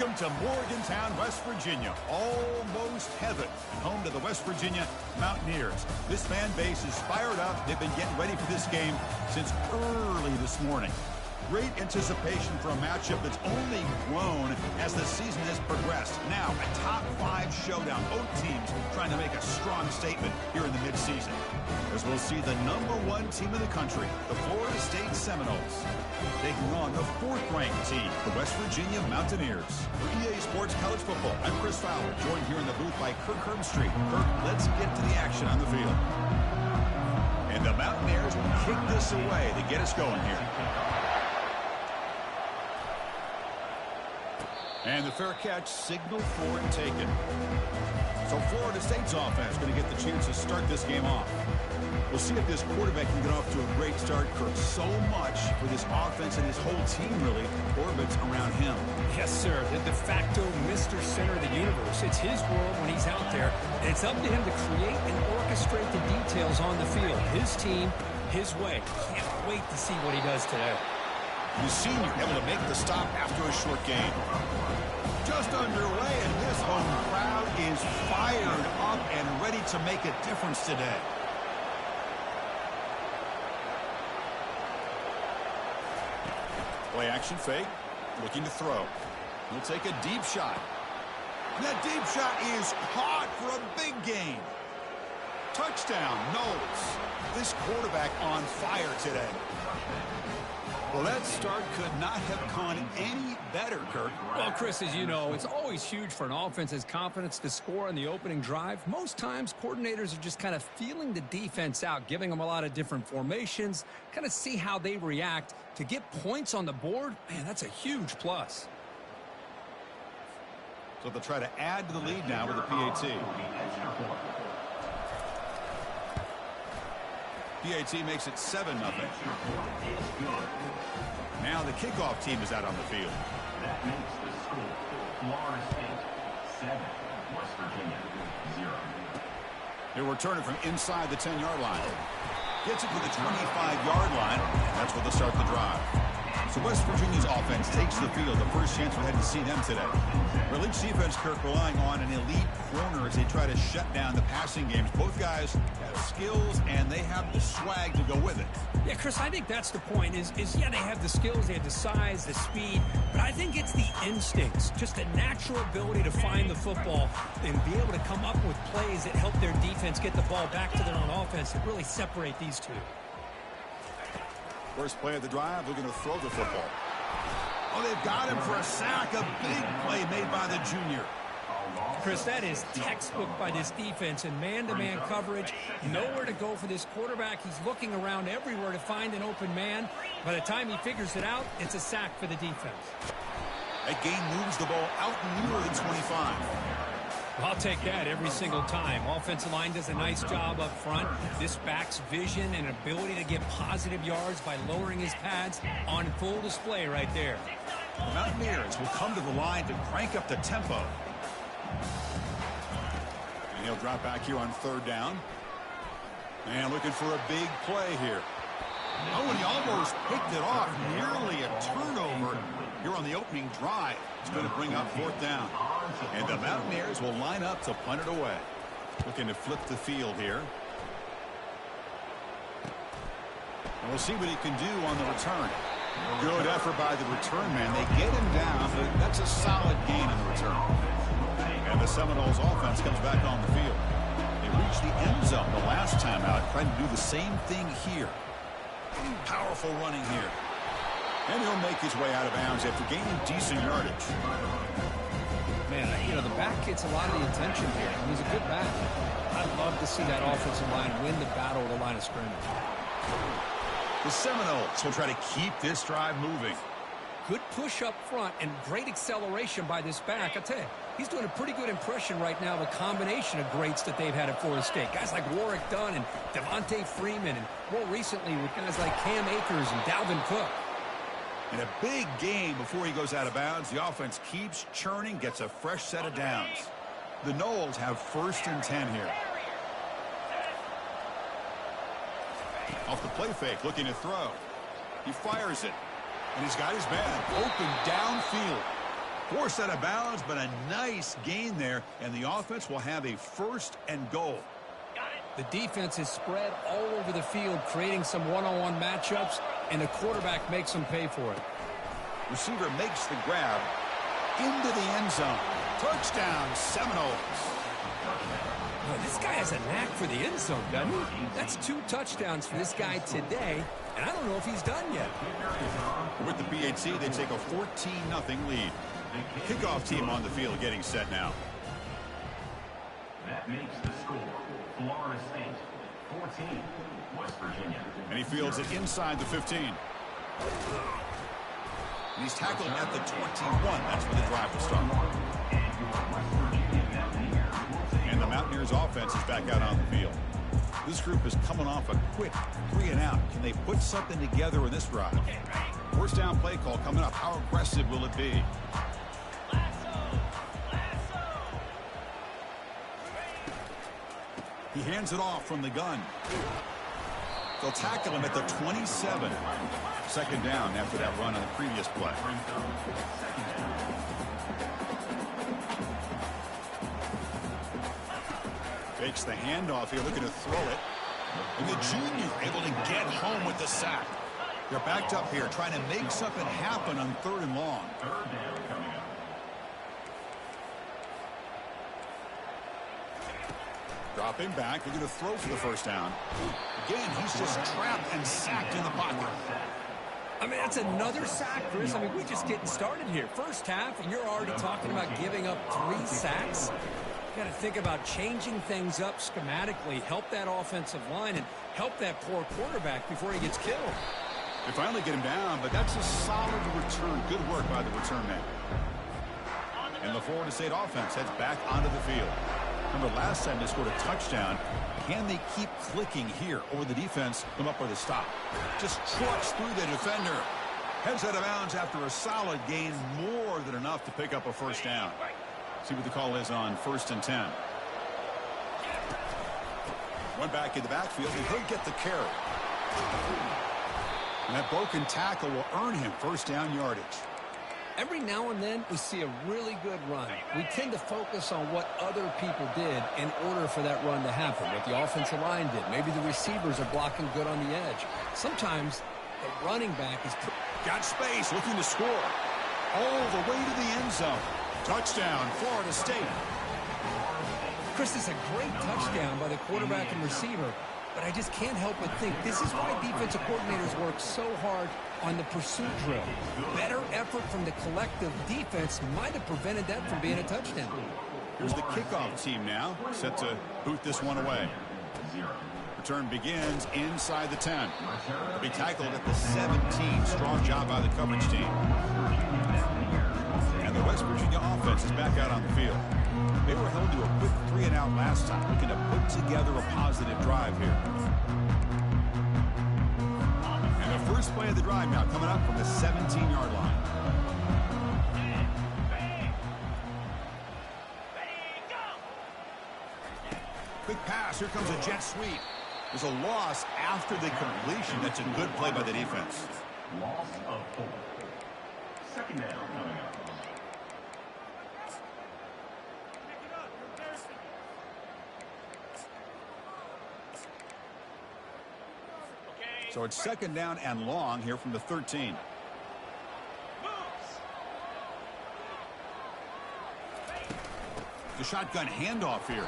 Welcome to Morgantown, West Virginia. Almost heaven. Home to the West Virginia Mountaineers. This fan base is fired up. They've been getting ready for this game since early this morning. Great anticipation for a matchup that's only grown as the season has progressed. Now, a top-5 showdown. Both teams trying to make a strong statement here in the midseason. As we'll see the #1 team in the country, the Florida State Seminoles, taking on the 4th-ranked team, the West Virginia Mountaineers. For EA Sports College Football, I'm Chris Fowler, joined here in the booth by Kirk Herbstreit. Kirk, let's get to the action on the field. And the Mountaineers will kick this away to get us going here. And the fair catch signaled for and taken. So Florida State's offense going to get the chance to start this game off. We'll see if this quarterback can get off to a great start. Kirk, so much for this offense and his whole team really orbits around him. Yes, sir. The de facto Mr. Center of the universe. It's his world when he's out there, and it's up to him to create and orchestrate the details on the field. His team, his way. Can't wait to see what he does today. The senior able to make the stop after a short gain. Just underway, and this home crowd is fired up and ready to make a difference today. Play action fake, looking to throw. He'll take a deep shot. And that deep shot is caught for a big gain. Touchdown, Knowles. This quarterback on fire today. Well, that start could not have gone any better, Kirk. Well, Chris, as you know, it's always huge for an offense's confidence to score on the opening drive. Most times, coordinators are just kind of feeling the defense out, giving them a lot of different formations, kind of see how they react. To get points on the board, man, that's a huge plus. So they'll try to add to the lead now with the PAT. PAT makes it 7-0. Now the kickoff team is out on the field. That makes the score Florida State 7, West Virginia 0. They're returning from inside the 10-yard line. Gets it to the 25-yard line. That's where they'll start the drive. So West Virginia's offense takes the field. The first chance we had to see them today. Elite defense, Kirk, relying on an elite corner as they try to shut down the passing games. Both guys have skills, and they have the swag to go with it. Yeah, Chris, I think that's the point is yeah, they have the skills, they have the size, the speed, but I think it's the instincts, just a natural ability to find the football and be able to come up with plays that help their defense get the ball back to their own offense that really separate these two. First play of the drive, looking to throw the football. Oh, they've got him for a sack. A big play made by the junior. Chris, that is textbook by this defense in man-to-man coverage. Nowhere to go for this quarterback. He's looking around everywhere to find an open man. By the time he figures it out, it's a sack for the defense. That gain moves the ball out nearer than 25. I'll take that every single time. Offensive line does a nice job up front. This back's vision and ability to get positive yards by lowering his pads on full display right there. The Mountaineers will come to the line to crank up the tempo. And he'll drop back here on 3rd down. And looking for a big play here. Oh, and he almost picked it off. Nearly a turnover here on the opening drive. It's going to bring up 4th down. And the Mountaineers will line up to punt it away. Looking to flip the field here. And we'll see what he can do on the return. Good effort by the return man. They get him down, but that's a solid gain in the return. And the Seminoles offense comes back on the field. They reached the end zone the last time out, trying to do the same thing here. Powerful running here. And he'll make his way out of bounds after gaining decent yardage. Man, you know, the back gets a lot of the attention here. He's a good back. I'd love to see that offensive line win the battle at the line of scrimmage. The Seminoles will try to keep this drive moving. Good push up front and great acceleration by this back. I tell you, he's doing a pretty good impression right now of a combination of greats that they've had at Florida State. Guys like Warrick Dunn and Devontae Freeman, and more recently with guys like Cam Akers and Dalvin Cook. And a big game before he goes out of bounds. The offense keeps churning, gets a fresh set of downs. The Noles have 1st and 10 here. Off the play fake, looking to throw. He fires it. And he's got his man open downfield. Forced out of bounds, but a nice gain there, and the offense will have a 1st and goal. The defense is spread all over the field, creating some one-on-one matchups, and the quarterback makes them pay for it. Receiver makes the grab into the end zone. Touchdown, Seminoles. Oh, this guy has a knack for the end zone, doesn't he? That's 2 touchdowns for this guy today, and I don't know if he's done yet. With the PHC, they take a 14-0 lead. Kickoff team on the field getting set now. That makes the score Florida State 14, West Virginia. And he fields it inside the 15. And he's tackled at the 21. That's where the drive will start. And the Mountaineers offense is back out on the field. This group is coming off a quick 3-and-out. Can they put something together in this drive? 1st down play call coming up. How aggressive will it be? He hands it off from the gun. They'll tackle him at the 27. 2nd down after that run on the previous play. Fakes the handoff here, looking to throw it. And the junior able to get home with the sack. They're backed up here, trying to make something happen on 3rd and long. Dropping back, they're going to throw for the 1st down. Again, he's just trapped and sacked in the pocket. I mean, that's another sack, Chris. I mean, we're just getting started here. First half, and you're already talking about giving up 3 sacks. You got to think about changing things up schematically, help that offensive line, and help that poor quarterback before he gets killed. They finally get him down, but that's a solid return. Good work by the return man. And the Florida State offense heads back onto the field. Remember, last time they scored a touchdown. Can they keep clicking here, or the defense come up with a stop? Just trucks through the defender. Heads out of bounds after a solid gain, more than enough to pick up a 1st down. See what the call is on 1st and 10. One back in the backfield, and he'll get the carry. And that broken tackle will earn him 1st down yardage. Every now and then, we see a really good run. We tend to focus on what other people did in order for that run to happen, what the offensive line did. Maybe the receivers are blocking good on the edge. Sometimes the running back is... Got space, looking to score. All the way to the end zone. Touchdown, Florida State. Chris, it's a great touchdown by the quarterback and receiver, but I just can't help but think this is why defensive coordinators work so hard on the pursuit drill. Better effort from the collective defense might have prevented that from being a touchdown. Here's the kickoff team now, set to boot this one away. Return begins inside the 10. They'll be tackled at the 17. Strong job by the coverage team. And the West Virginia offense is back out on the field. They were held to a quick 3-and-out last time, looking to put together a positive drive here. And the first play of the drive now coming up from the 17-yard line. Quick pass. Here comes a jet sweep. There's a loss after the completion. That's a good play by the defense. Loss of 4. 2nd down coming up. So it's 2nd down and long here from the 13. The shotgun handoff here.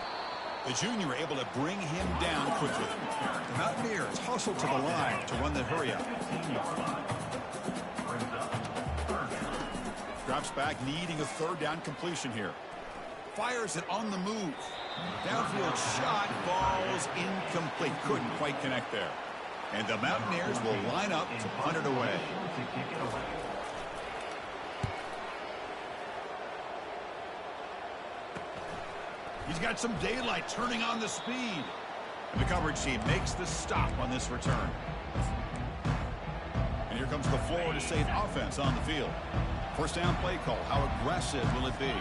The junior able to bring him down quickly. The Mountaineers hustle to the line to run the hurry up. Drops back, needing a 3rd down completion here. Fires it on the move. Downfield shot falls incomplete. Couldn't quite connect there. And the Mountaineers will line up to punt it away. He's got some daylight, turning on the speed. And the coverage team makes the stop on this return. And here comes the Florida State offense on the field. 1st down play call. How aggressive will it be?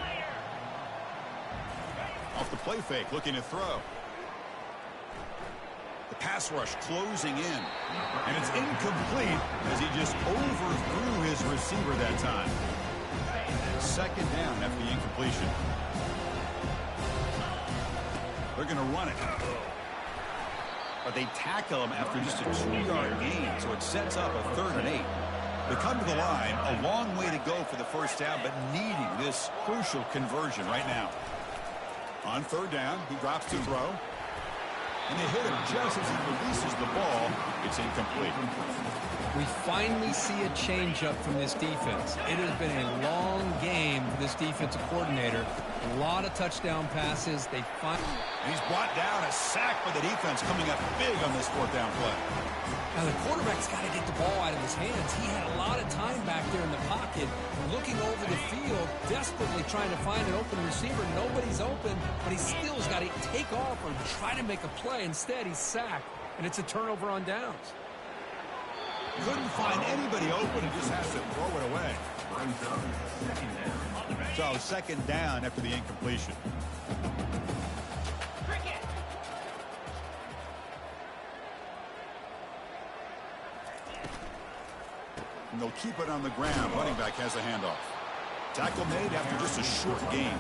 Off the play fake, looking to throw. The pass rush closing in. And it's incomplete as he just overthrew his receiver that time. second down after the incompletion. They're going to run it. But they tackle him after just a 2-yard gain, so it sets up a 3rd and 8. They come to the line, a long way to go for the first down, but needing this crucial conversion right now. On 3rd down, he drops to throw. And they hit him just as he releases the ball. It's incomplete. We finally see a changeup from this defense. It has been a long game for this defensive coordinator. A lot of touchdown passes. And he's brought down, a sack for the defense coming up big on this 4th down play. Now the quarterback's got to get the ball out of his hands. He had a lot of time back there in the pocket, looking over the field, desperately trying to find an open receiver. Nobody's open, but he still's got to take off or try to make a play. Instead, he's sacked, and it's a turnover on downs. Couldn't find anybody open. He just has to throw it away. So 2nd down after the incompletion. And they'll keep it on the ground. Running back has a handoff. Tackle made after just a short gain.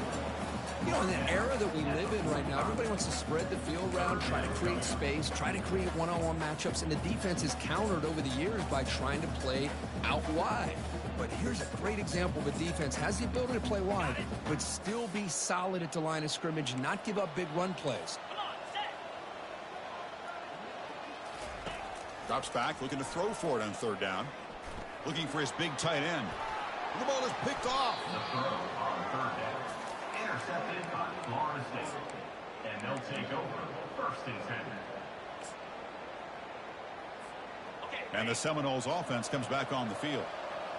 You know, in the era that we live in right now, everybody wants to spread the field around, try to create space, try to create one-on-one matchups, and the defense is countered over the years by trying to play out wide. But here's a great example of a defense has the ability to play wide, but still be solid at the line of scrimmage and not give up big run plays. Drops back, looking to throw for it on 3rd down. Looking for his big tight end. The ball is picked off. The throw on 3rd down. Intercepted by Florida State. And they'll take over 1st and 10. And the Seminoles offense comes back on the field.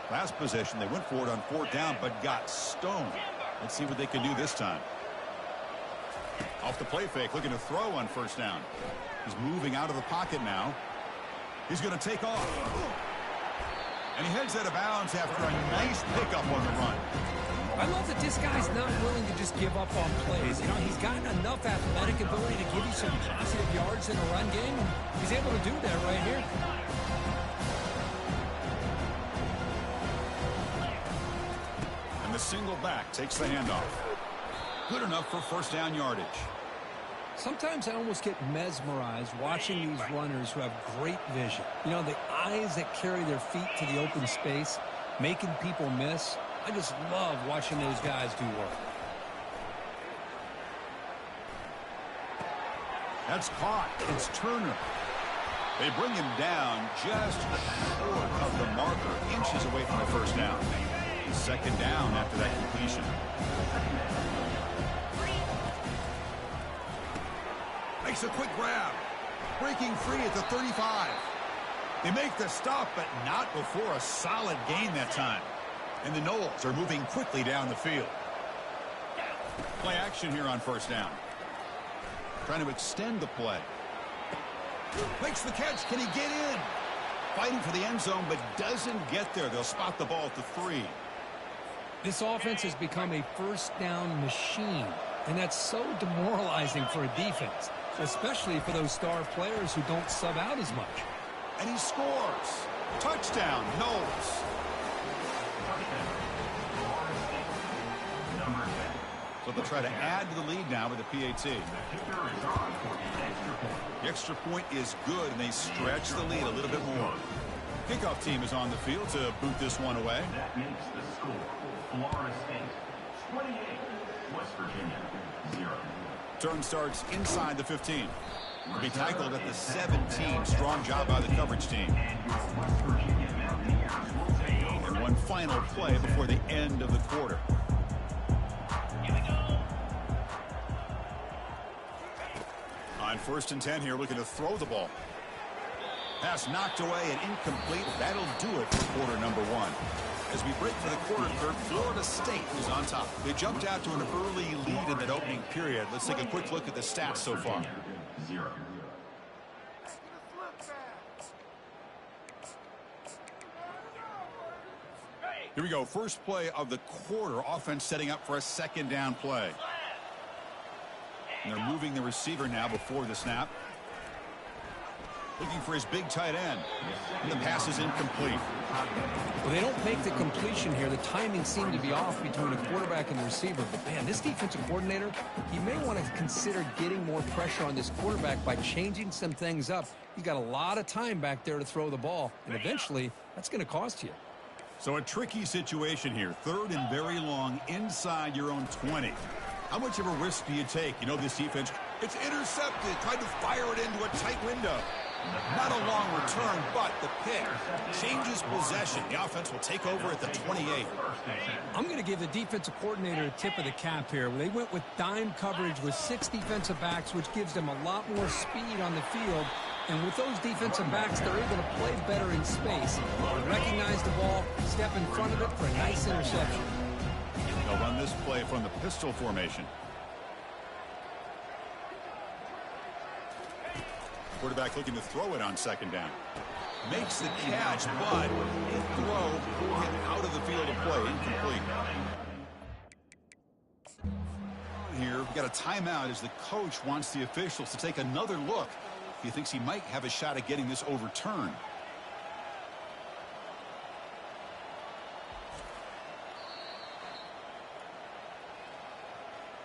Last possession, they went for it on 4th down, but got stoned. Let's see what they can do this time. Off the play fake, looking to throw on 1st down. He's moving out of the pocket now. He's going to take off. And he heads out of bounds after a nice pickup on the run. I love that this guy's not willing to just give up on plays. You know, he's got enough athletic ability to give you some positive yards in a run game. He's able to do that right here. And the single back takes the handoff. Good enough for 1st down yardage. Sometimes I almost get mesmerized watching these runners who have great vision. You know, the eyes that carry their feet to the open space, making people miss. I just love watching those guys do work. That's caught. It's Turner. They bring him down just short of the marker, inches away from the 1st down. 2nd down after that completion. Makes a quick grab. Breaking free at the 35. They make the stop, but not before a solid gain that time. And the Noles are moving quickly down the field. Play action here on 1st down. Trying to extend the play. Makes the catch. Can he get in? Fighting for the end zone, but doesn't get there. They'll spot the ball at the 3. This offense has become a 1st down machine, and that's so demoralizing for a defense, especially for those star players who don't sub out as much. And he scores. Touchdown, Noles. So they'll try to add to the lead now with the PAT. The extra point is good, and they stretch the lead a little bit more. Kickoff team is on the field to boot this one away. That makes the score Florida State 28, West Virginia 0. Turn starts inside the 15. Will be tackled at the 17. Strong job by the coverage team. And one final play before the end of the quarter. On 1st and 10 here, looking to throw the ball. Pass knocked away and incomplete. That'll do it for quarter number 1. As we break for the quarter third, Florida State is on top. They jumped out to an early lead in that opening period. Let's take a quick look at the stats so far. 0. Here we go. First play of the quarter. Offense setting up for a 2nd down play. And they're moving the receiver now before the snap. Looking for his big tight end. And the pass is incomplete. Well, they don't make the completion here. The timing seemed to be off between the quarterback and the receiver. But, man, this defensive coordinator, he may want to consider getting more pressure on this quarterback by changing some things up. He's got a lot of time back there to throw the ball, and eventually that's going to cost you. So a tricky situation here. 3rd and very long inside your own 20. How much of a risk do you take? You know, this defense, it's intercepted, tried to fire it into a tight window. Not a long return, but the pick changes possession. The offense will take over at the 28. I'm going to give the defensive coordinator a tip of the cap here. They went with dime coverage with 6 defensive backs, which gives them a lot more speed on the field. And with those defensive backs, they're able to play better in space. They recognize the ball, step in front of it for a nice interception. They'll run this play from the pistol formation. Quarterback looking to throw it on 2nd down. Makes the catch, but the throw hit out of the field of play, incomplete. Here, we got a timeout as the coach wants the officials to take another look. He thinks he might have a shot at getting this overturned.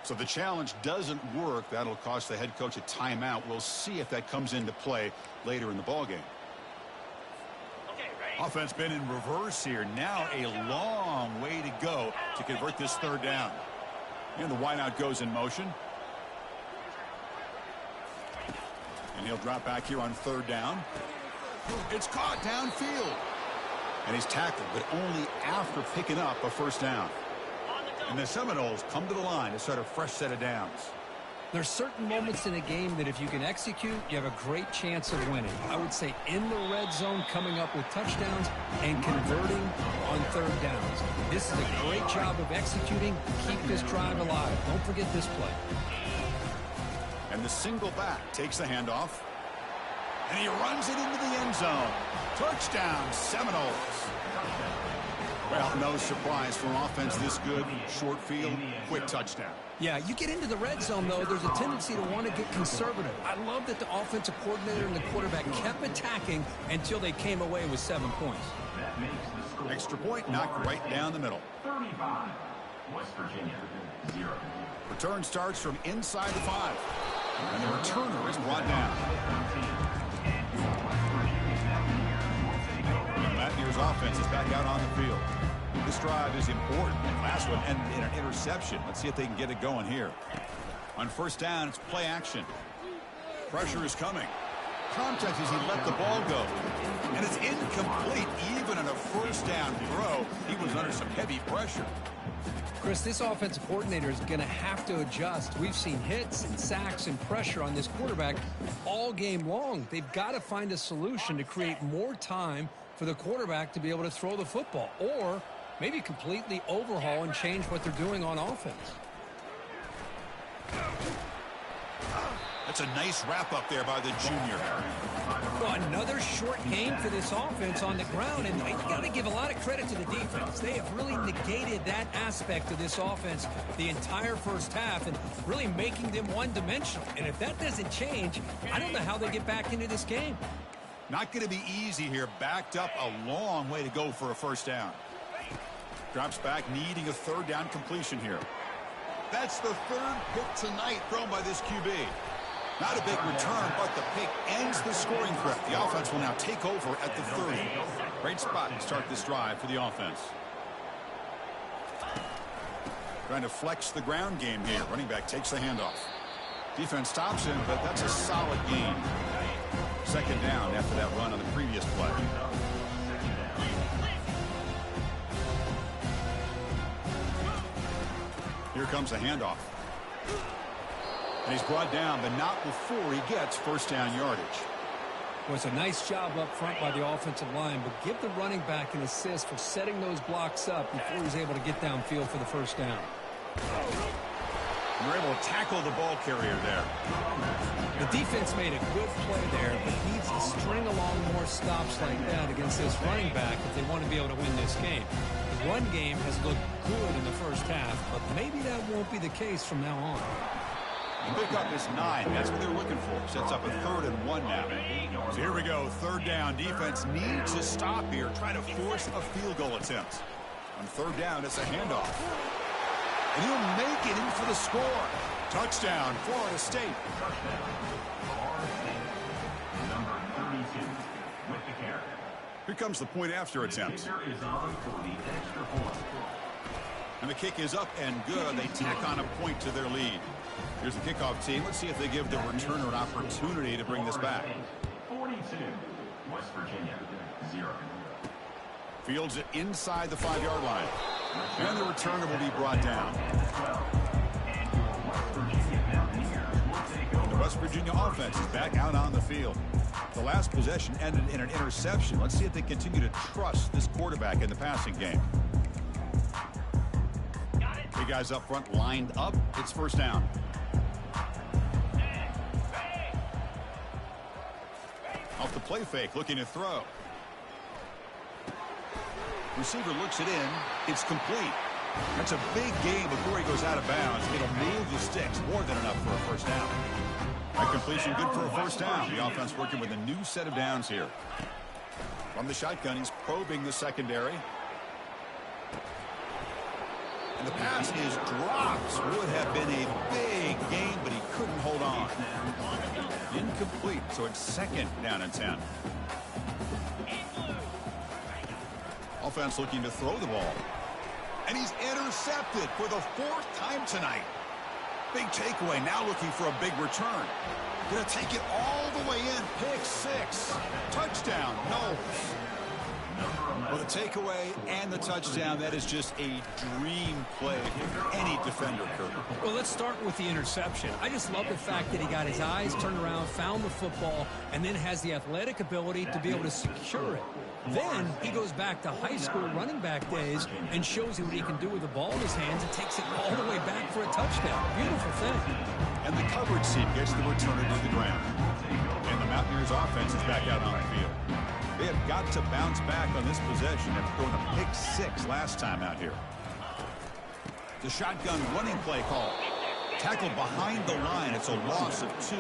So the challenge doesn't work. That'll cost the head coach a timeout. We'll see if that comes into play later in the ballgame. Offense been in reverse here. Now a long way to go to convert this 3rd down. And the wideout goes in motion. And he'll drop back here on 3rd down. It's caught downfield. And he's tackled, but only after picking up a 1st down. And the Seminoles come to the line to start a fresh set of downs. There's certain moments in a game that if you can execute, you have a great chance of winning. I would say in the red zone, coming up with touchdowns and converting on 3rd downs. This is a great job of executing. Keep this drive alive. Don't forget this play. And the single back takes the handoff. And he runs it into the end zone. Touchdown, Seminoles. Well, no surprise for an offense this good. Short field, quick touchdown. Yeah, you get into the red zone, though, there's a tendency to want to get conservative. I love that the offensive coordinator and the quarterback kept attacking until they came away with 7 points. Extra point knocked right down the middle. 35, West Virginia, 0. Return starts from inside the 5. And the returner is brought down. Mountaineers offense is back out on the field. This drive is important. Last one ended in an interception. Let's see if they can get it going here. On 1st down, it's play action. Pressure is coming. Contact as he let the ball go. And it's incomplete. Even on a 1st down throw, he was under some heavy pressure. Chris, this offensive coordinator is going to have to adjust. We've seen hits and sacks and pressure on this quarterback all game long. They've got to find a solution to create more time for the quarterback to be able to throw the football, or maybe completely overhaul and change what they're doing on offense. That's a nice wrap up there by the junior. Well, another short game for this offense on the ground, and you got to give a lot of credit to the defense. They have really negated that aspect of this offense the entire 1st half and really making them one-dimensional. And if that doesn't change, I don't know how they get back into this game. Not going to be easy here. Backed up a long way to go for a 1st down. Drops back, needing a 3rd down completion here. That's the 3rd pick tonight thrown by this QB. Not a big return, but the pick ends the scoring threat. The offense will now take over at the 30. Great spot to start this drive for the offense. Trying to flex the ground game here. Running back takes the handoff. Defense stops him, but that's a solid gain. 2nd down after that run on the previous play. Here comes the handoff. And he's brought down, but not before he gets 1st down yardage. Well, it's a nice job up front by the offensive line, but give the running back an assist for setting those blocks up before he's able to get downfield for the 1st down. You're able to tackle the ball carrier there. The defense made a good play there, but needs to string along more stops like that against this running back if they want to be able to win this game. The run game has looked good in the 1st half, but maybe that won't be the case from now on. The pickup is 9. That's what they're looking for. Sets up a 3rd and 1 now. So here we go. 3rd down. Defense needs to stop here. Try to force a field goal attempt. On 3rd down, it's a handoff. And he'll make it in for the score. Touchdown, Florida State. Number 32 with the carry. Here comes the point after attempt. Kicker is on for the extra point. And the kick is up and good. They tack on a point to their lead. Here's the kickoff team. Let's see if they give the returner an opportunity to bring this back. 42, West Virginia, 0. Fields it inside the 5-yard line. And the returner will be brought down. The West Virginia offense is back out on the field. The last possession ended in an interception. Let's see if they continue to trust this quarterback in the passing game. Three guys up front lined up. It's 1st down. Off the play fake, looking to throw. Receiver looks it in. It's complete. That's a big gain before he goes out of bounds. It'll move the sticks, more than enough for a 1st down. That completion good for a 1st down. The offense working with a new set of downs here. From the shotgun, he's probing the secondary. And the pass is dropped. Would have been a big gain, but he couldn't hold on. Incomplete, so it's 2nd down and 10. Offense looking to throw the ball. And he's intercepted for the 4th time tonight. Big takeaway, now looking for a big return. Gonna take it all the way in. Pick 6. Touchdown, no. Well, the takeaway and the touchdown, that is just a dream play for any defender, Kirk. Well, let's start with the interception. I just love the fact that he got his eyes turned around, found the football, and then has the athletic ability to be able to secure it. Then he goes back to high school running back days and shows you what he can do with the ball in his hands and takes it all the way back for a touchdown. Beautiful thing. And the coverage team gets the returner to the ground. And the Mountaineers offense is back out on the field. They have got to bounce back on this possession after throwing a pick 6 last time out here. The shotgun running play call. Tackled behind the line. It's a loss of 2.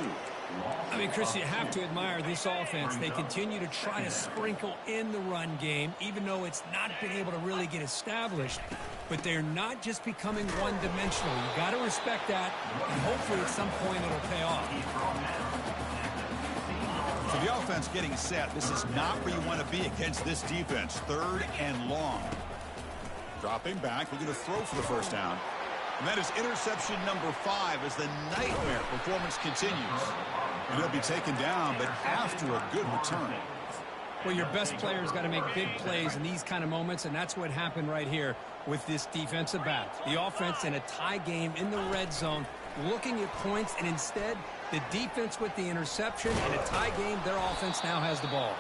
I mean, Chris, you have to admire this offense. They continue to try to sprinkle in the run game, even though it's not been able to really get established. But they're not just becoming one-dimensional. You got to respect that, and hopefully at some point it'll pay off. So the offense getting set. This is not where you want to be against this defense. 3rd and long. Dropping back. We're going to throw for the 1st down. And that is interception number 5 as the nightmare performance continues. And he'll be taken down, but after a good return. Well, your best players got to make big plays in these kind of moments, and that's what happened right here with this defensive back. The offense in a tie game in the red zone, looking at points, and instead the defense with the interception. In a tie game, their offense now has the ball.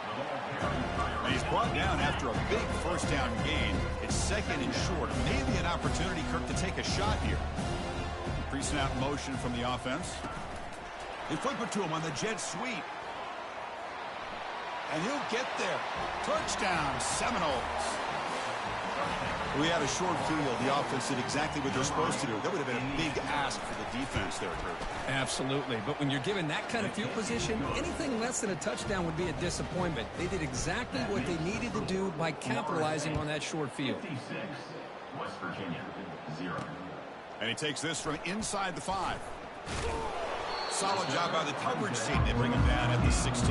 And he's brought down after a big 1st down gain. It's 2nd and short. Maybe an opportunity, Kirk, to take a shot here. Pre-snap motion from the offense. They flip it to him on the jet sweep. And he'll get there. Touchdown, Seminoles. We had a short field. The offense did exactly what they're supposed to do. That would have been a big ask for the defense there, Kirk. Absolutely. But when you're given that kind of field position, anything less than a touchdown would be a disappointment. They did exactly what they needed to do by capitalizing on that short field. 56, West Virginia, 0. And he takes this from inside the 5. Solid job by the coverage team. They bring him down at the 16.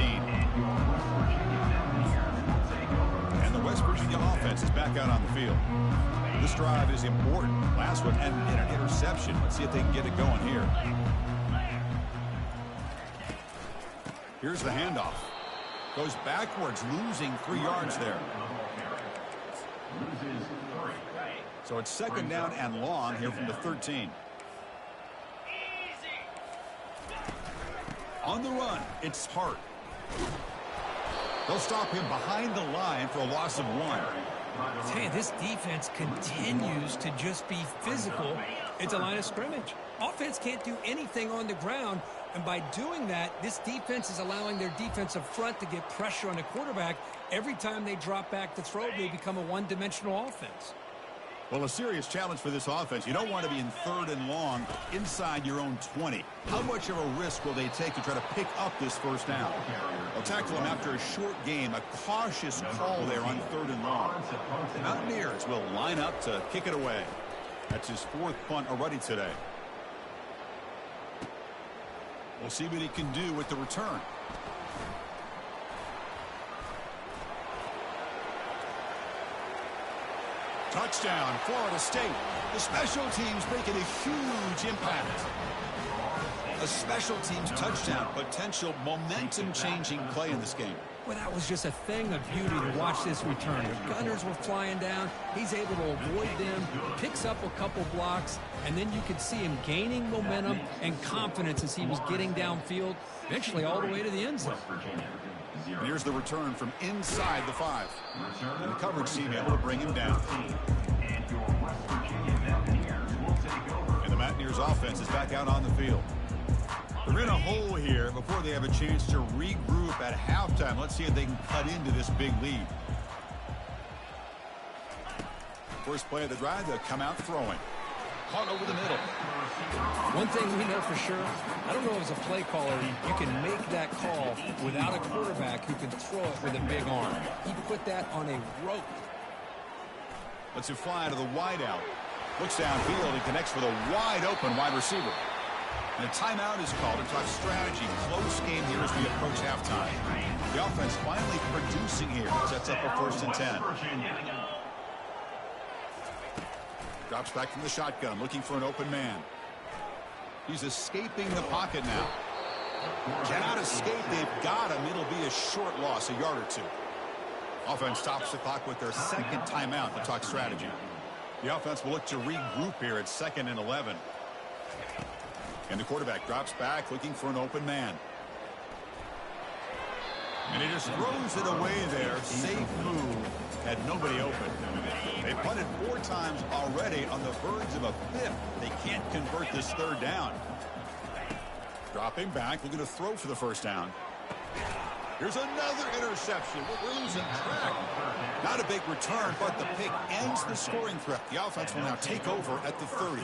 And the West Virginia offense is back out on the field. This drive is important. Last one ended in an interception. Let's see if they can get it going here. Here's the handoff. Goes backwards, losing 3 yards there. So it's 2nd down and long here from the 13. On the run, it's Hart. They'll stop him behind the line for a loss of 1. Hey, this defense continues to just be physical at the line of scrimmage. Offense can't do anything on the ground, and by doing that, this defense is allowing their defensive front to get pressure on the quarterback. Every time they drop back to throw, they become a one-dimensional offense. Well, a serious challenge for this offense. You don't want to be in 3rd and long inside your own 20. How much of a risk will they take to try to pick up this first down? They'll tackle him after a short game. A cautious call there on 3rd and long. The Mountaineers will line up to kick it away. That's his 4th punt already today. We'll see what he can do with the return. Touchdown, Florida State. The special teams making a huge impact. A special teams touchdown, potential momentum-changing play in this game. Well, that was just a thing of beauty to watch this return. The Gunners were flying down. He's able to avoid them, picks up a couple blocks, and then you could see him gaining momentum and confidence as he was getting downfield, eventually all the way to the end zone. And here's the return from inside the 5. And the coverage team able to bring him down. And the Mountaineers offense is back out on the field. They're in a hole here before they have a chance to regroup at halftime. Let's see if they can cut into this big lead. First play of the drive, they'll come out throwing. Caught over the middle. One thing we know for sure, I don't know as a play caller, you can make that call without a quarterback who can throw it with a big arm. He put that on a rope. Lets it fly to the wideout. Looks downfield and connects with a wide open wide receiver. And a timeout is called to talk strategy. Close game here as we approach halftime. The offense finally producing here. Sets up a 1st and 10. Drops back from the shotgun, looking for an open man. He's escaping the pocket now. Cannot escape. They've got him. It'll be a short loss, a yard or 2. Offense stops the clock with their 2nd timeout to talk strategy. The offense will look to regroup here at 2nd and 11. And the quarterback drops back, looking for an open man. And he just throws it away there. Safe move. Had nobody open. They punted 4 times already on the verge of a 5th. They can't convert this 3rd down. Dropping back, looking to throw for the 1st down. Here's another interception. We're losing track. Not a big return, but the pick ends the scoring threat. The offense will now take over at the 30.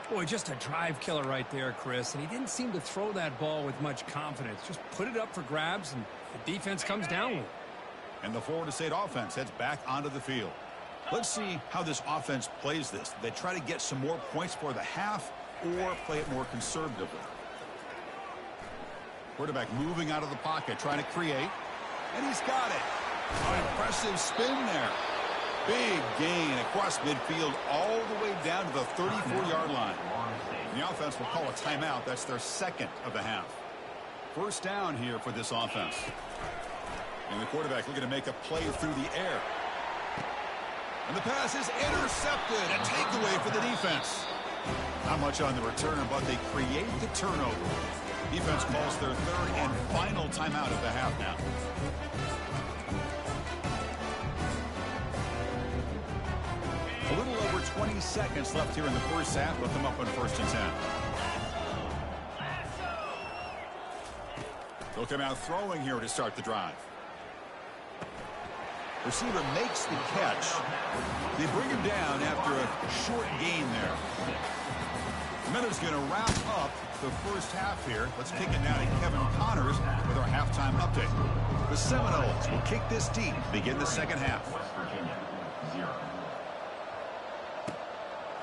Boy, just a drive killer right there, Chris. And he didn't seem to throw that ball with much confidence. Just put it up for grabs, and the defense comes down with it. And the Florida State offense heads back onto the field. Let's see how this offense plays this. They try to get some more points for the half or play it more conservatively. Quarterback moving out of the pocket, trying to create. And he's got it. An impressive spin there. Big gain across midfield all the way down to the 34-yard line. And the offense will call a timeout. That's their 2nd of the half. 1st down here for this offense. And the quarterback looking to make a play through the air. And the pass is intercepted. A takeaway for the defense. Not much on the return, but they create the turnover. Defense calls their 3rd and final timeout of the half now. A little over 20 seconds left here in the 1st half. With them up on 1st and 10. They'll come out throwing here to start the drive. Receiver makes the catch. They bring him down after a short gain there. The Miners going to wrap up the 1st half here. Let's kick it now to Kevin Connors with our halftime update. The Seminoles will kick this deep to begin the 2nd half.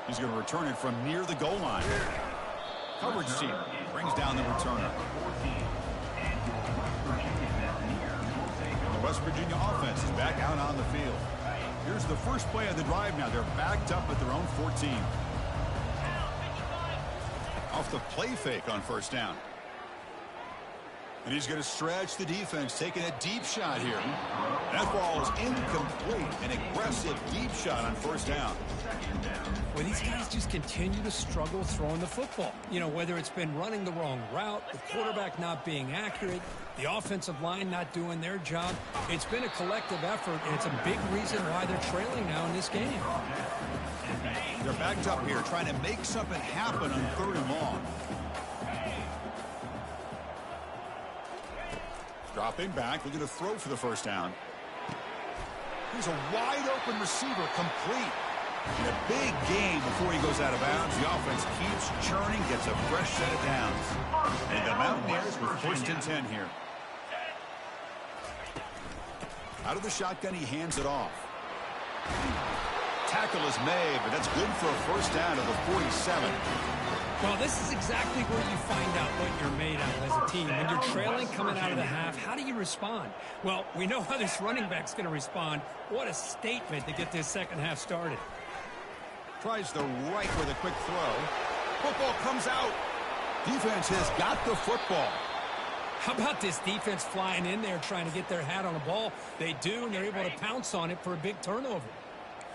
He's going to return it from near the goal line. Coverage team brings down the returner. The West Virginia offense is back out on the field. Here's the first play of the drive now. They're backed up at their own 14. Off the play fake on 1st down. And he's going to stretch the defense, taking a deep shot here. That ball is incomplete. An aggressive deep shot on 1st down. Well, these guys just continue to struggle throwing the football. You know, whether it's been running the wrong route, the quarterback not being accurate, the offensive line not doing their job. It's been a collective effort, and it's a big reason why they're trailing now in this game. They're backed up here, trying to make something happen on 3rd and long. Dropping back, looking to throw for the 1st down. Here's a wide open receiver, complete. And a big gain before he goes out of bounds. The offense keeps churning, gets a fresh set of downs. And the Mountaineers with 1st and 10 here. Out of the shotgun, he hands it off. Tackle is made, but that's good for a 1st down to the 47. Well, this is exactly where you find out what you're made of as a team. When you're trailing coming out of the half, how do you respond? Well, we know how this running back's going to respond. What a statement to get this second half started. Tries the right with a quick throw. Football comes out. Defense has got the football. How about this defense flying in there trying to get their hat on the ball? They do, and they're able to pounce on it for a big turnover.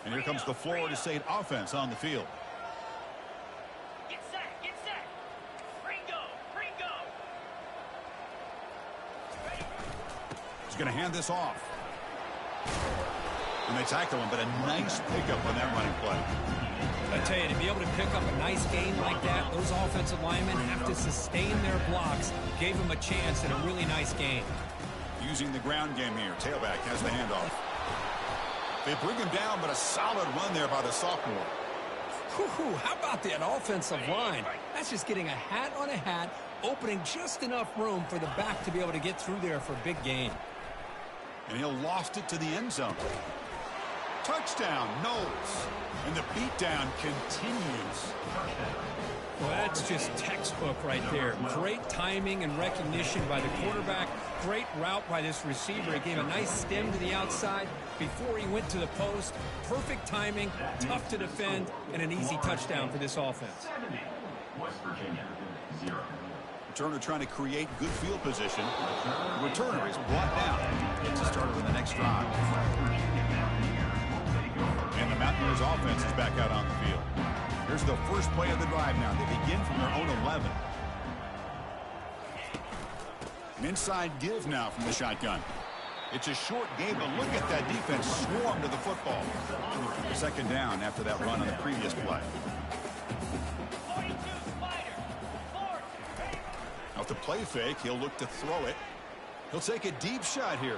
And here comes the Florida State offense on the field. Get set. Ringo. He's going to hand this off. And they tackle him, but a nice pickup on that running play. I tell you, to be able to pick up a nice gain like that, those offensive linemen have to sustain their blocks. Gave him a chance and a really nice gain. Using the ground game here. Tailback has the handoff. They bring him down, but a solid run there by the sophomore. Whew, how about that offensive line? That's just getting a hat on a hat, opening just enough room for the back to be able to get through there for a big gain. And he'll loft it to the end zone. Touchdown, Knowles. And the beatdown continues. Well, that's just textbook right there. Great timing and recognition by the quarterback. Great route by this receiver. He gave a nice stem to the outside before he went to the post. Perfect timing, tough to defend, and an easy touchdown for this offense. West Virginia, 0. Returner trying to create good field position. The returner is brought down. Gets us started with the next drive. And the Mountaineers offense is back out on the field. Here's the first play of the drive now. They begin from their own 11. An inside give now from the shotgun. It's a short game, but look at that defense swarm to the football. Second down after that run on the previous play. Off the play fake, he'll look to throw it. He'll take a deep shot here.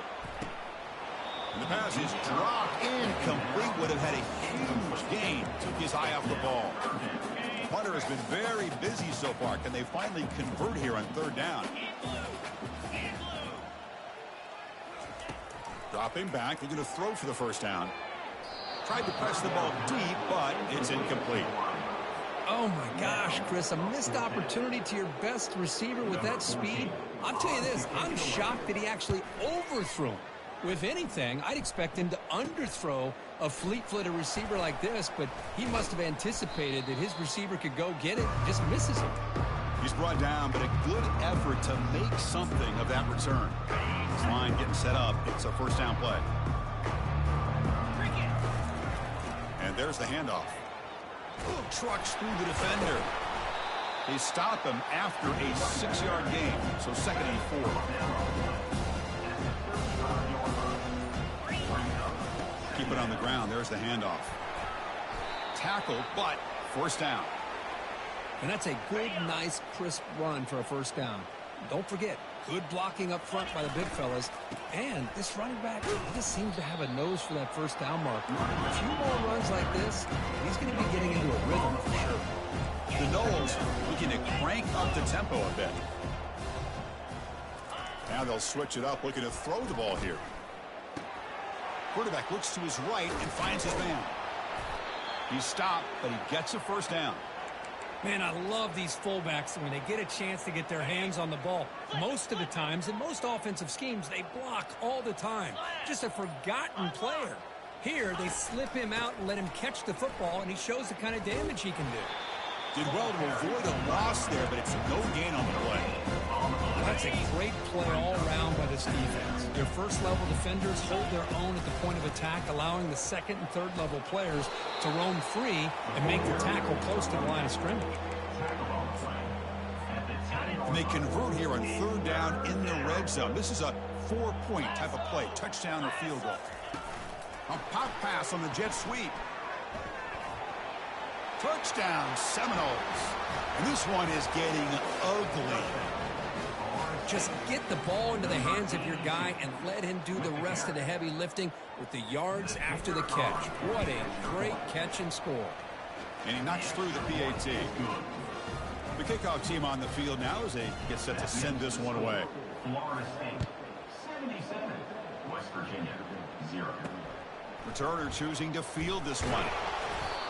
And the pass is dropped incomplete. Would have had a huge gain. Took his eye off the ball. Punter has been very busy so far. Can they finally convert here on 3rd down? Dropping back. They're going to throw for the 1st down. Tried to press the ball deep, but it's incomplete. Oh, my gosh, Chris, a missed opportunity to your best receiver with that speed. I'll tell you this, I'm shocked that he actually overthrew him. If anything, I'd expect him to underthrow a fleet-footed receiver like this, but he must have anticipated that his receiver could go get it and just misses him. He's brought down, but a good effort to make something of that return. This line getting set up. It's a 1st down play. And there's the handoff. Trucks through the defender. They stop him after a 6-yard gain. So 2nd and 4. Keep it on the ground. There's the handoff. Tackle, but 1st down. And that's a good, nice, crisp run for a 1st down. Don't forget, good blocking up front by the big fellas. And this running back just seems to have a nose for that 1st down mark. A few more runs like this, he's going to be getting into a rhythm for sure. The Knowles looking to crank up the tempo a bit. Now they'll switch it up, looking to throw the ball here. Quarterback looks to his right and finds his man. He's stopped, but he gets a 1st down. Man, I love these fullbacks when they get a chance to get their hands on the ball. Most of the times, in most offensive schemes, they block all the time. Just a forgotten player. Here, they slip him out and let him catch the football, and he shows the kind of damage he can do. Did well to avoid a loss there, but it's no gain on the play. That's a great play all around by this defense. Their 1st-level defenders hold their own at the point of attack, allowing the 2nd and 3rd-level players to roam free and make the tackle close to the line of scrimmage. And they convert here on 3rd down in the red zone. This is a 4-point type of play, touchdown or field goal. A pop pass on the jet sweep. Touchdown, Seminoles. And this one is getting ugly. Just get the ball into the hands of your guy and let him do the rest of the heavy lifting with the yards after the catch. What a great catch and score. And he knocks through the PAT. The kickoff team on the field now as they get set to send this one away. Florida State, 77. West Virginia, 0. Returner choosing to field this one.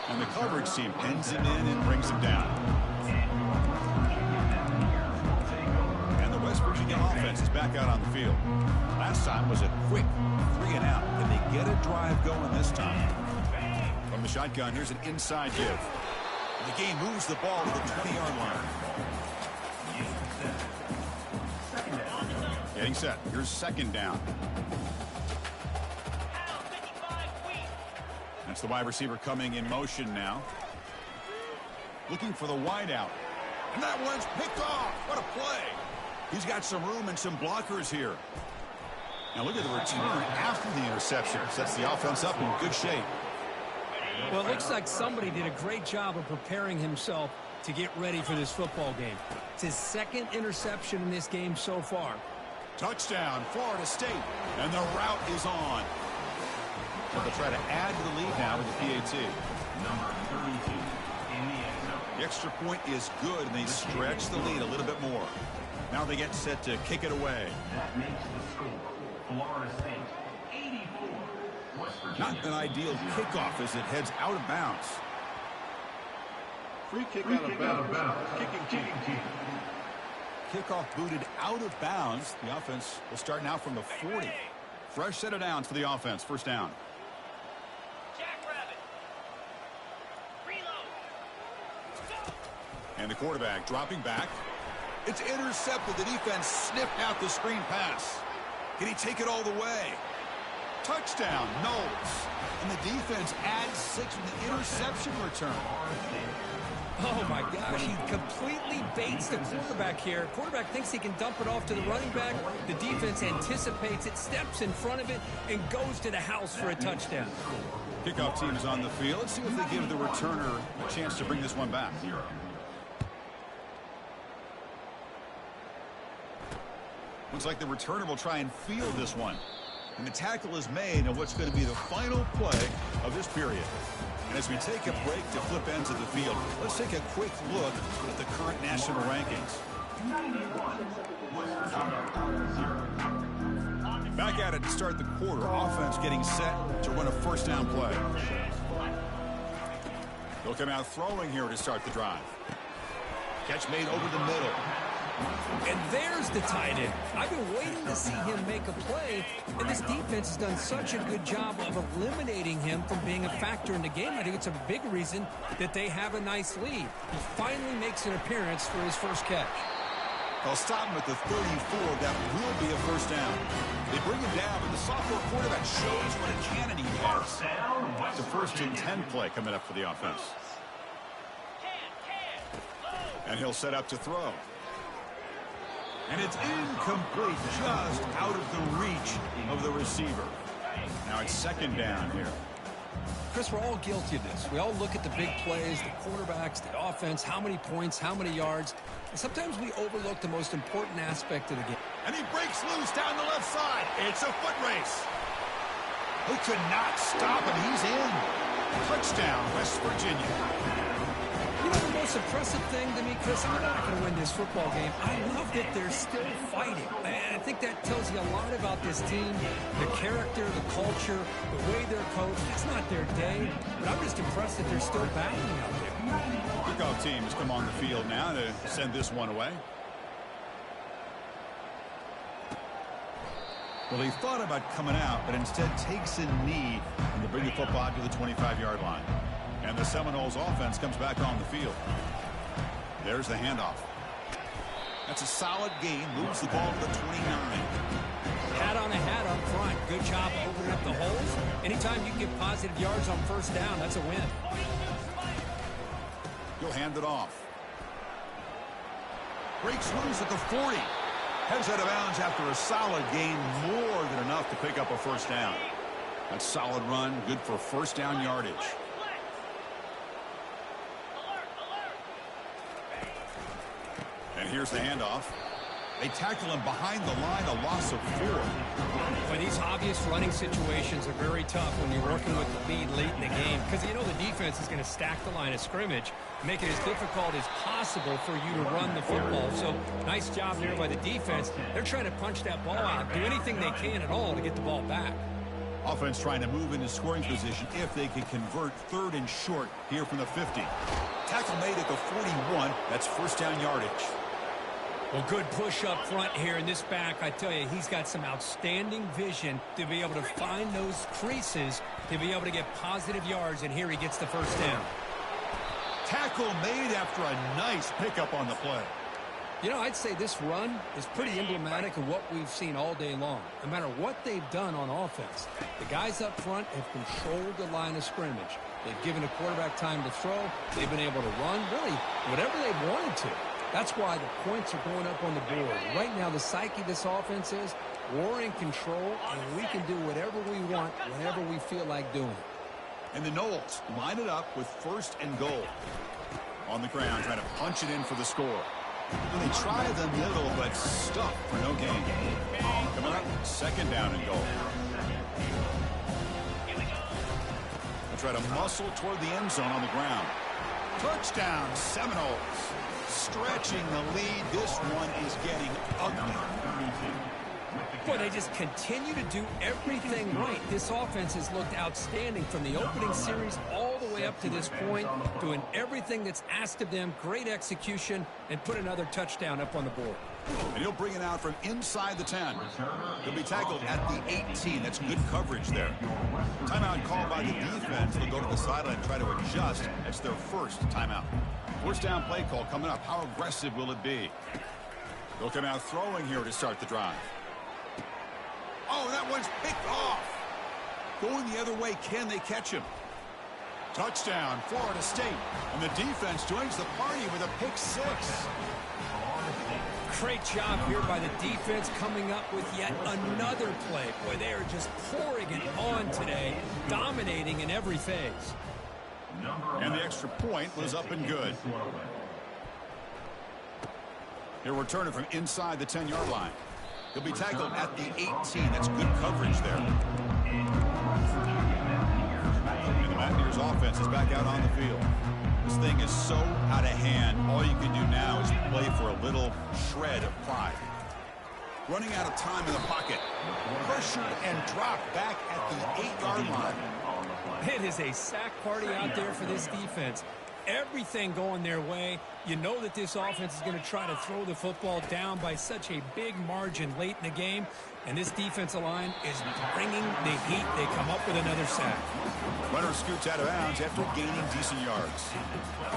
And the coverage team pins him in and brings him down. And the West Virginia offense is back out on the field. Last time was a quick 3-and-out. Can they get a drive going this time? From the shotgun, here's an inside give. The game moves the ball to the 20-yard line. Getting set. Here's second down. That's the wide receiver coming in motion now. Looking for the wide out. And that one's picked off. What a play. He's got some room and some blockers here. Now look at the return after the interception. Sets the offense up in good shape. Well, it looks like somebody did a great job of preparing himself to get ready for this football game. It's his second interception in this game so far. Touchdown, Florida State. And the route is on. So they'll try to add to the lead now with the PAT. Number 32 in the end zone. The extra point is good, and they stretch the lead a little bit more. Now they get set to kick it away. That makes the score. Florida State, 84. West Virginia. Not an ideal kickoff as it heads out of bounds. Free kick out of bounds. Kicking team. Kickoff booted out of bounds. The offense will start now from the 40. Fresh set of downs for the offense. First down. Jackrabbit. Reload. And the quarterback dropping back. It's intercepted. The defense sniffed out the screen pass. Can he take it all the way? Touchdown, Knowles. And the defense adds 6 with the interception return. Oh, my gosh. He completely baits the quarterback here. Quarterback thinks he can dump it off to the running back. The defense anticipates it, steps in front of it, and goes to the house for a touchdown. Kickoff team is on the field. Let's see if they give the returner a chance to bring this one back. Looks like the returner will try and field this one. And the tackle is made on what's going to be the final play of this period. And as we take a break to flip ends of the field, let's take a quick look at the current national rankings. Back at it to start the quarter. Offense getting set to run a first down play. They'll come out throwing here to start the drive. Catch made over the middle. And there's the tight end. I've been waiting to see him make a play, and this defense has done such a good job of eliminating him from being a factor in the game. I think it's a big reason that they have a nice lead. He finally makes an appearance for his first catch. They'll stop him at the 34. That will be a first down. They bring him down, but the sophomore quarterback shows what a cannon he has. It's a 1st and 10 play coming up for the offense. And he'll set up to throw. And it's incomplete, just out of the reach of the receiver. Now it's second down here. Chris, we're all guilty of this. We all look at the big plays, the quarterbacks, the offense, how many points, how many yards. And sometimes we overlook the most important aspect of the game. And he breaks loose down the left side. It's a foot race. Who could not stop him? He's in. Touchdown, West Virginia. You know, the most impressive thing to me, Chris, I'm not going to win this football game. I love that they're still fighting. And I think that tells you a lot about this team, the character, the culture, the way they're coached. It's not their day, but I'm just impressed that they're still battling out there. Kickoff team has come on the field now to send this one away. Well, he thought about coming out, but instead takes a knee and to bring the football to the 25-yard line. And the Seminoles offense comes back on the field. There's the handoff. That's a solid gain. Moves the ball to the 29. Hat on a hat up front. Good job opening up the holes. Anytime you can get positive yards on first down, that's a win. He'll hand it off. Breaks loose at the 40. Heads out of bounds after a solid gain. More than enough to pick up a first down. That solid run. Good for first down yardage. And here's the handoff. They tackle him behind the line, a loss of 4. But these obvious running situations are very tough when you're working with the lead late in the game because you know the defense is going to stack the line of scrimmage, make it as difficult as possible for you to run the football. So nice job there by the defense. They're trying to punch that ball out, do anything they can at all to get the ball back. Offense trying to move into scoring position if they can convert 3rd and short here from the 50. Tackle made at the 41. That's first down yardage. Well, good push up front here in this back. I tell you, he's got some outstanding vision to be able to find those creases, to be able to get positive yards, and here he gets the first down. Tackle made after a nice pickup on the play. You know, I'd say this run is pretty emblematic of what we've seen all day long. No matter what they've done on offense, the guys up front have controlled the line of scrimmage. They've given the quarterback time to throw. They've been able to run, really, whatever they've wanted to. That's why the points are going up on the board. Right now, the psyche of this offense is we're in control, and we can do whatever we want whenever we feel like doing it. And the Knowles line it up with 1st and goal. On the ground, trying to punch it in for the score. And they try the middle, but stuck for no gain. Coming up, 2nd down and goal. They try to muscle toward the end zone on the ground. Touchdown, Seminoles. Stretching the lead. This one is getting ugly. Boy, they just continue to do everything right. This offense has looked outstanding from the opening series all the way up to this point, doing everything that's asked of them, great execution, and put another touchdown up on the board. And he'll bring it out from inside the 10. He'll be tackled at the 18. That's good coverage there. Timeout called by the defense. They'll go to the sideline and try to adjust. That's their first timeout. First down play call coming up. How aggressive will it be? They'll come out throwing here to start the drive. Oh, that one's picked off. Going the other way, can they catch him? Touchdown, Florida State. And the defense joins the party with a pick 6. Great job here by the defense coming up with yet another play. Boy, they are just pouring it on today, dominating in every phase. And the extra point was up and good. He'll return it from inside the 10-yard line. He'll be tackled at the 18. That's good coverage there. And the Mountaineers offense is back out on the field. This thing is so out of hand. All you can do now is play for a little shred of pride. Running out of time in the pocket. Pressured and dropped back at the 8-yard line. It is a sack party out there for this defense. Everything going their way. You know that this offense is going to try to throw the football down by such a big margin late in the game. And this defensive line is bringing the heat. They come up with another sack. Runner scoots out of bounds after gaining decent yards.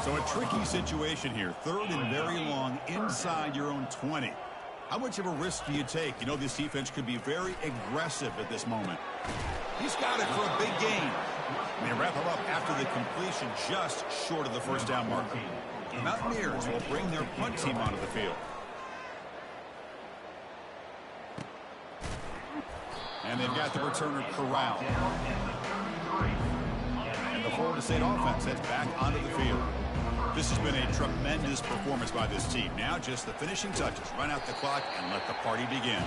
So a tricky situation here. 3rd and very long inside your own 20. How much of a risk do you take? You know this defense could be very aggressive at this moment. He's got it for a big gain. They wrap him up after the completion just short of the first down marker. The Mountaineers will bring their punt team onto the field. And they've got the returner corralled. And the Florida State offense heads back onto the field. This has been a tremendous performance by this team. Now just the finishing touches. Run out the clock and let the party begin.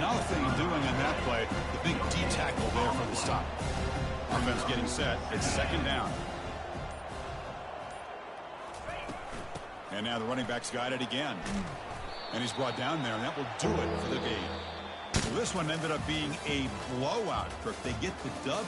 Nothing doing on that play. The big D tackle there for the stop. Offense getting set. It's 2nd down. And now the running back's got it again. And he's brought down there, and that will do it for the game. Well, this one ended up being a blowout, Kirk. They get the dub.